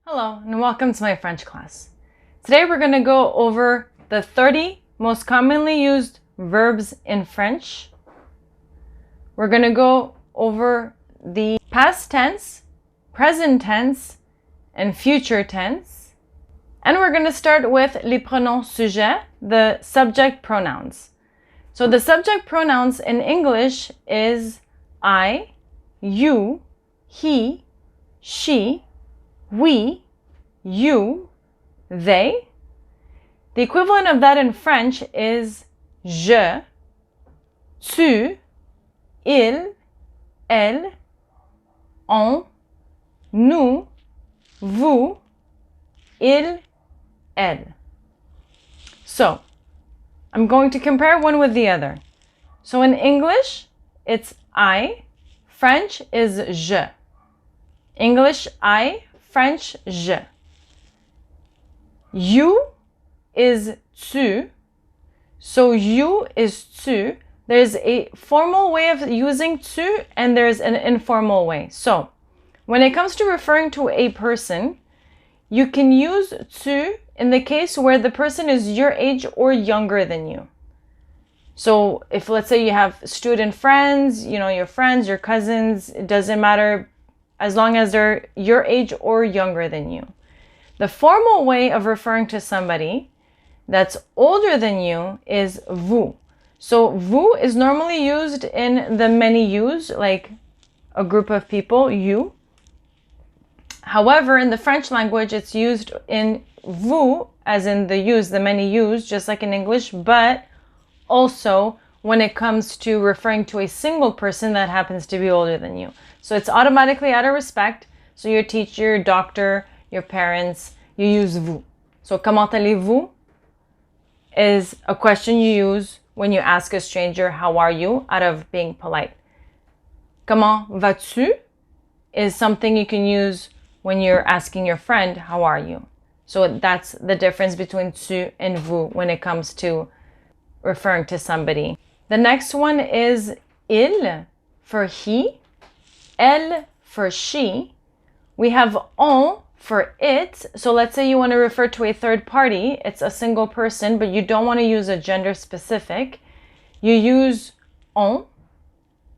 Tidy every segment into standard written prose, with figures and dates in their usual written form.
Hello and welcome to my French class. Today we're going to go over the 30 most commonly used verbs in French. We're going to go over the past tense, present tense, and future tense. And we're going to start with les pronoms sujets, the subject pronouns. So the subject pronouns in English is I, you, he, she, we, you, they. The equivalent of that in French is je, tu, il, elle, on, nous, vous, il, elle. So, I'm going to compare one with the other. So in English, it's I. French is je. English, I. French, je. You is tu. So you is tu. There's a formal way of using tu and there's an informal way. So when it comes to referring to a person, you can use tu in the case where the person is your age or younger than you. So if, let's say, you have student friends, your friends, your cousins, it doesn't matter as long as they're your age or younger than you. The formal way of referring to somebody that's older than you is vous. So vous is normally used in the many yous, like a group of people, you. However, in the French language, it's used in vous, as in the yous, the many yous, just like in English, but also when it comes to referring to a single person that happens to be older than you. So it's automatically out of respect. So your teacher, your doctor, your parents, you use vous. So comment allez-vous is a question you use when you ask a stranger, how are you, out of being polite. Comment vas-tu is something you can use when you're asking your friend, how are you? So that's the difference between tu and vous when it comes to referring to somebody. The next one is il for he, elle for she. We have on for it. So let's say you want to refer to a third party. It's a single person, but you don't want to use a gender specific. You use on.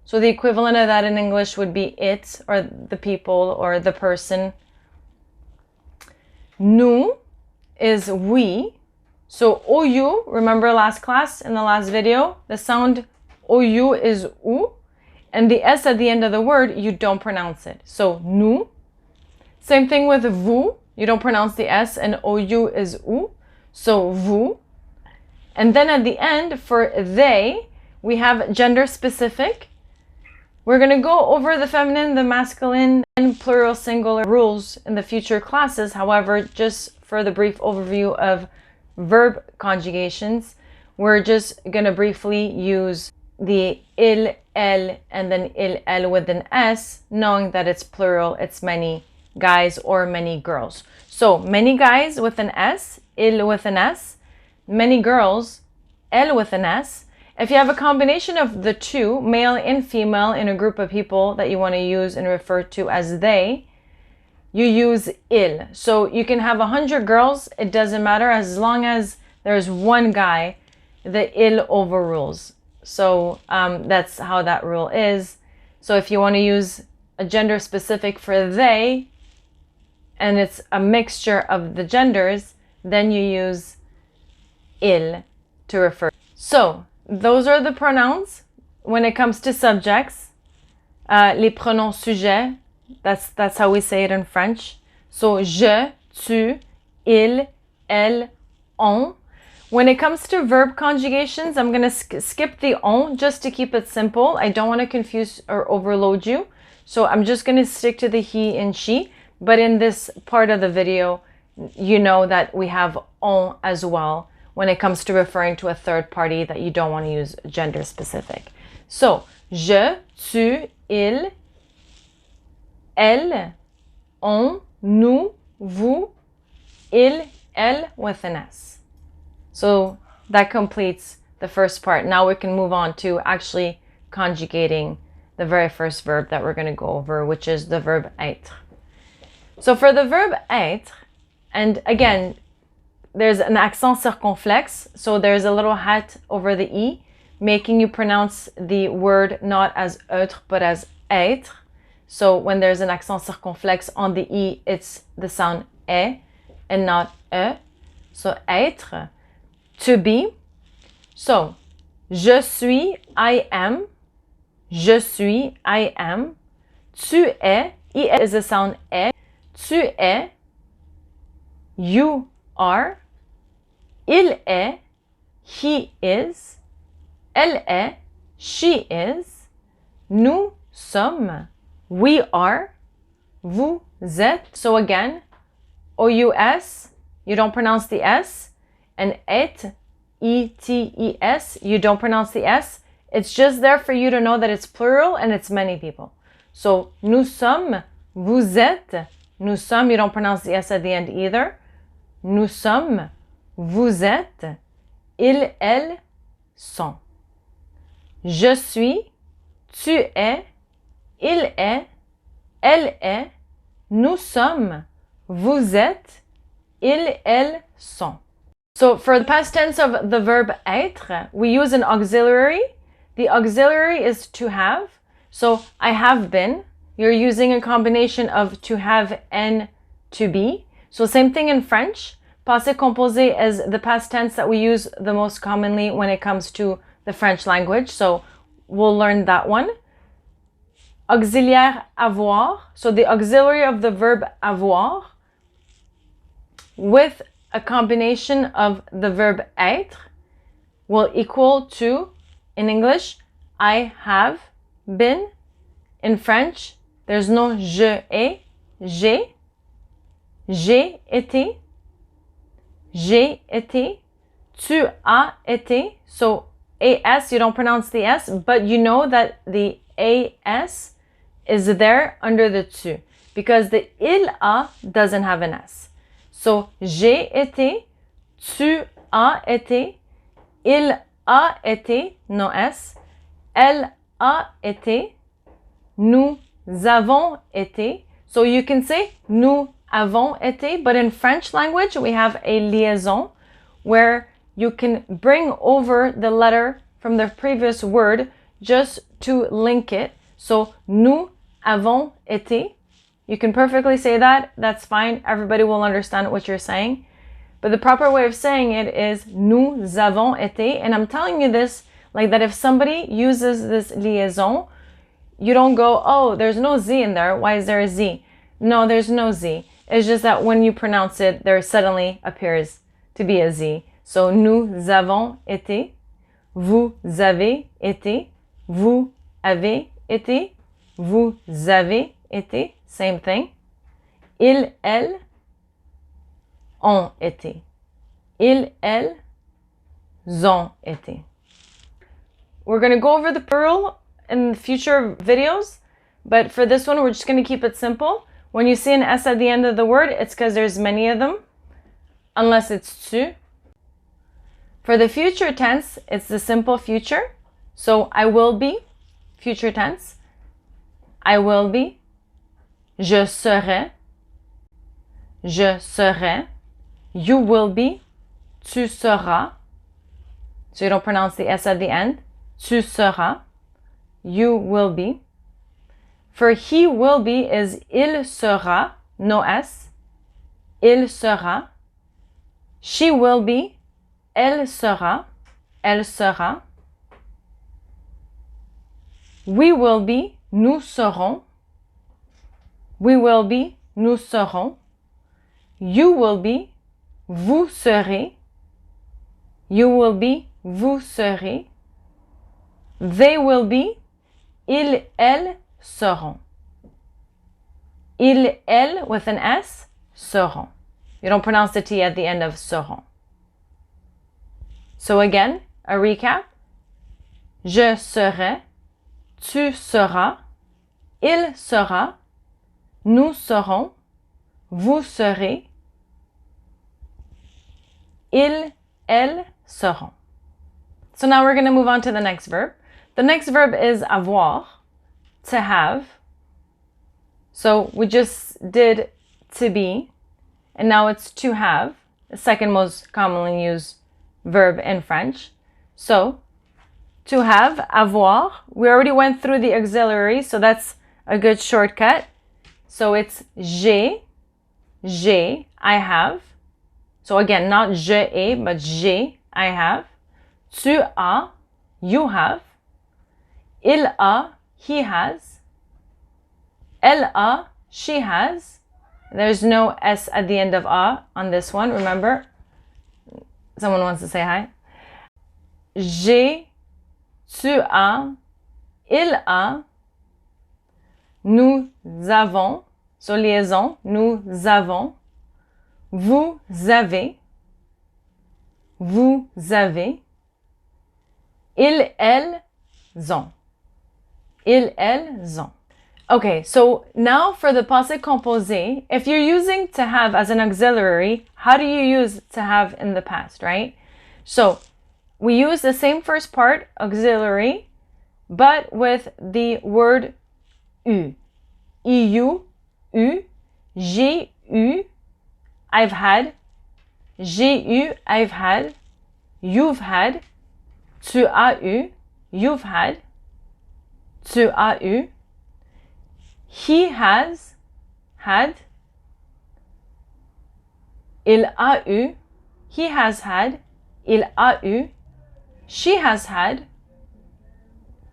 So the equivalent of that in English would be it, or the people, or the person. Nous is we. So OU, remember last class, in the last video, the sound OU is ou, and the S at the end of the word, you don't pronounce it. So nous. Same thing with vous, you don't pronounce the S, and OU is ou. So vous. And then at the end, for they, we have gender specific. We're going to go over the feminine, the masculine, and plural singular rules in the future classes. However, just for the brief overview of verb conjugations, we're just going to briefly use the il, elle, and then il, elle with an S, knowing that it's plural, it's many guys or many girls. So many guys with an S, il with an S, many girls, elle with an S. If you have a combination of the two, male and female, in a group of people that you want to use and refer to as they, you use il. So you can have 100 girls, it doesn't matter, as long as there's one guy, the il overrules. So that's how that rule is. So if you want to use a gender specific for they, and it's a mixture of the genders, then you use il to refer. So those are the pronouns when it comes to subjects. Les pronoms sujets, that's how we say it in French. So je, tu, il, elle, on. When it comes to verb conjugations, I'm going to skip the on just to keep it simple. I don't want to confuse or overload you. So I'm just going to stick to the he and she. But in this part of the video, you know that we have on as well when it comes to referring to a third party that you don't want to use gender specific. So, je, tu, il, elle, on, nous, vous, il, elle with an S. So that completes the first part. Now we can move on to actually conjugating the very first verb that we're going to go over, which is the verb être. So for the verb être, and again, there's an accent circonflexe, so there's a little hat over the E, making you pronounce the word not as être, but as être. So when there's an accent circonflexe on the E, it's the sound E and not E. So être, to be. So, je suis, I am. Je suis, I am. Tu es, I is a sound E. Tu es, you are. Il est, he is. Elle est, she is. Nous sommes, we are. Vous êtes. So again, O-U-S, you don't pronounce the S. And et, E-T-E-S, you don't pronounce the S. It's just there for you to know that it's plural and it's many people. So, nous sommes, vous êtes. Nous sommes, you don't pronounce the S at the end either. Nous sommes, vous êtes. Ils, elles sont. Je suis, tu es, il est, elle est. Nous sommes, vous êtes. Ils, elles sont. So for the past tense of the verb être, we use an auxiliary. The auxiliary is to have. So I have been. You're using a combination of to have and to be. So same thing in French. Passé composé is the past tense that we use the most commonly when it comes to the French language. So we'll learn that one. Auxiliaire avoir. So the auxiliary of the verb avoir with a combination of the verb être will equal to, in English, I have been. In French, there's no je ai, j'ai été, j'ai été, tu as été. So AS, you don't pronounce the S, but you know that the AS is there under the tu because the il a doesn't have an S. So, j'ai été, tu as été, il a été, no S, elle a été, nous avons été. So you can say nous avons été, but in French language, we have a liaison where you can bring over the letter from the previous word just to link it. So, nous avons été. You can perfectly say that. That's fine. Everybody will understand what you're saying. But the proper way of saying it is nous avons été. And I'm telling you this like that if somebody uses this liaison, you don't go, oh, there's no Z in there. Why is there a Z? No, there's no Z. It's just that when you pronounce it, there suddenly appears to be a Z. So nous avons été. Vous avez été. Vous avez été. Vous avez été. Same thing. Ils, elles ont été. Ils, elles ont été. We're going to go over the plural in future videos, but for this one, we're just going to keep it simple. When you see an S at the end of the word, it's because there's many of them, unless it's tu. For the future tense, it's the simple future. So I will be, future tense. I will be. Je serai. Je serai. You will be. Tu seras. So you don't pronounce the S at the end. Tu seras. You will be. For he will be is il sera. No S. Il sera. She will be. Elle sera. Elle sera. We will be. Nous serons. We will be. Nous serons. You will be. Vous serez. You will be. Vous serez. They will be. Ils, elles seront. Ils, elles with an S, seront. You don't pronounce the T at the end of seront. So again, a recap. Je serai. Tu seras. Il sera. Nous serons. Vous serez. Ils, elles seront. So now we're going to move on to the next verb. The next verb is avoir, to have. So we just did to be, and now it's to have, the second most commonly used verb in French. So, to have, avoir. We already went through the auxiliary, so that's a good shortcut. So it's j'ai, I have. So again, not je ai, but j'ai, I have. Tu as, you have. Il a, he has. Elle a, she has. There's no S at the end of a on this one, remember? Someone wants to say hi. J'ai, tu as, il a, nous avons, so liaison, nous avons, vous avez, ils, elles ont, elles ont. Okay, so now for the passé composé, if you're using to have as an auxiliary, how do you use to have in the past, right? So we use the same first part, auxiliary, but with the word eu. Eu, j'ai eu, I've had, j'ai eu, I've had, you've had, tu as eu, you've had, tu as eu, he has had, il a eu, he has had, il a eu, she has had,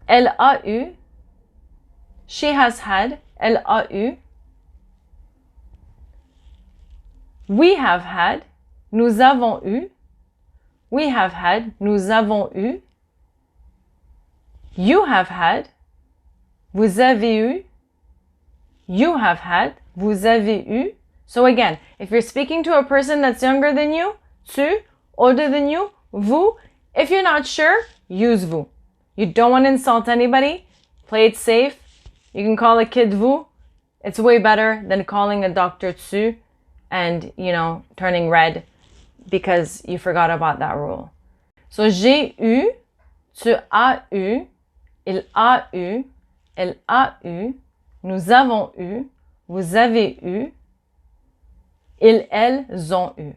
elle a eu, she has had, elle a eu, we have had, nous avons eu, we have had, nous avons eu, you have had, vous avez eu, you have had, vous avez eu. So again, if you're speaking to a person that's younger than you, tu, older than you, vous. If you're not sure, use vous. You don't want to insult anybody. Play it safe. You can call a kid vous. It's way better than calling a doctor tu and, turning red because you forgot about that rule. So j'ai eu, tu as eu, il a eu, elle a eu, nous avons eu, vous avez eu, ils, elles ont eu.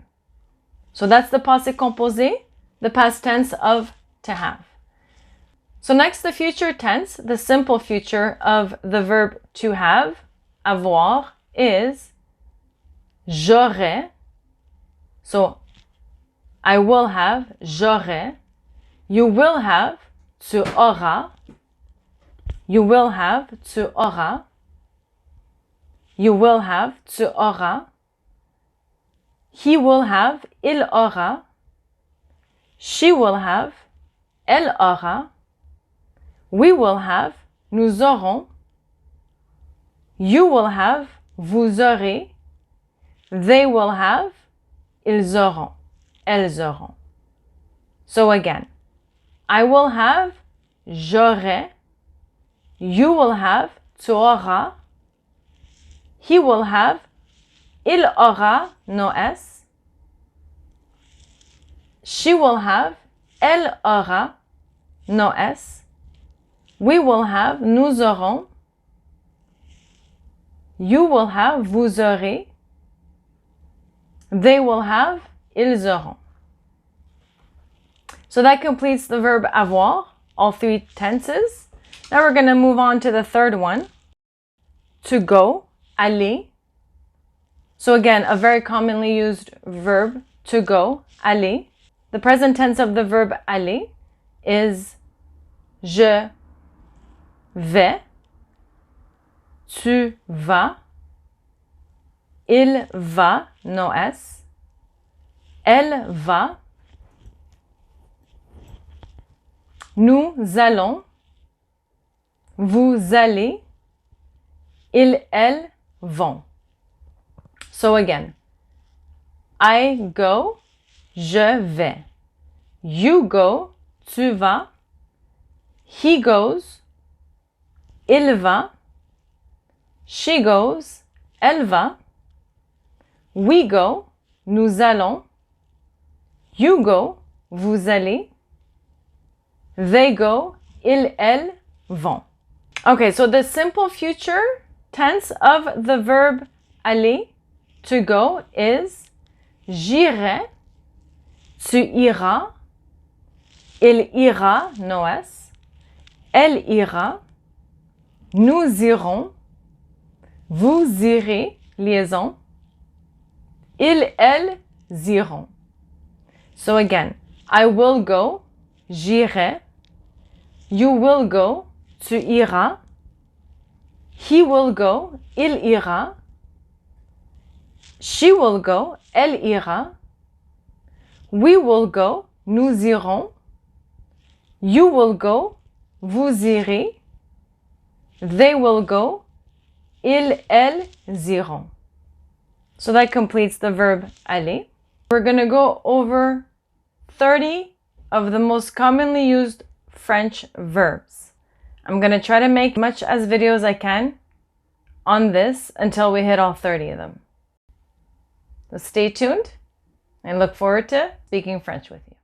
So that's the passé composé, the past tense of to have. So next, the future tense, the simple future of the verb to have, avoir, is j'aurai. So I will have, j'aurai. You will have, tu auras. You will have, tu auras. You will have, tu auras. He will have, il aura. She will have, elle aura. We will have, nous aurons. You will have, vous aurez. They will have, ils auront. Elles auront. So again, I will have, j'aurai. You will have, tu auras. He will have, il aura, no S. She will have, elle aura, no S. We will have, nous aurons. You will have, vous aurez. They will have, ils auront. So that completes the verb avoir, all three tenses. Now we're going to move on to the third one. To go, aller. So again, a very commonly used verb, to go, aller. The present tense of the verb aller is je vais, tu vas, il va, no S, elle va, nous allons, vous allez, ils, elles vont. So again, I go, je vais. You go, tu vas. He goes, il va. She goes, elle va. We go, nous allons. You go, vous allez. They go, ils, elles vont. Okay, so the simple future tense of the verb aller, to go, is j'irai, tu iras, il ira, no S, elle ira, nous irons, vous irez, liaison, ils, elles iront. So again, I will go, j'irai, you will go, tu iras, he will go, il ira, she will go, elle ira, we will go, nous irons, you will go, vous irez, they will go, ils, elles iront. So that completes the verb aller. We're going to go over 30 of the most commonly used French verbs. I'm going to try to make much as videos as I can on this until we hit all 30 of them. So stay tuned and look forward to speaking French with you.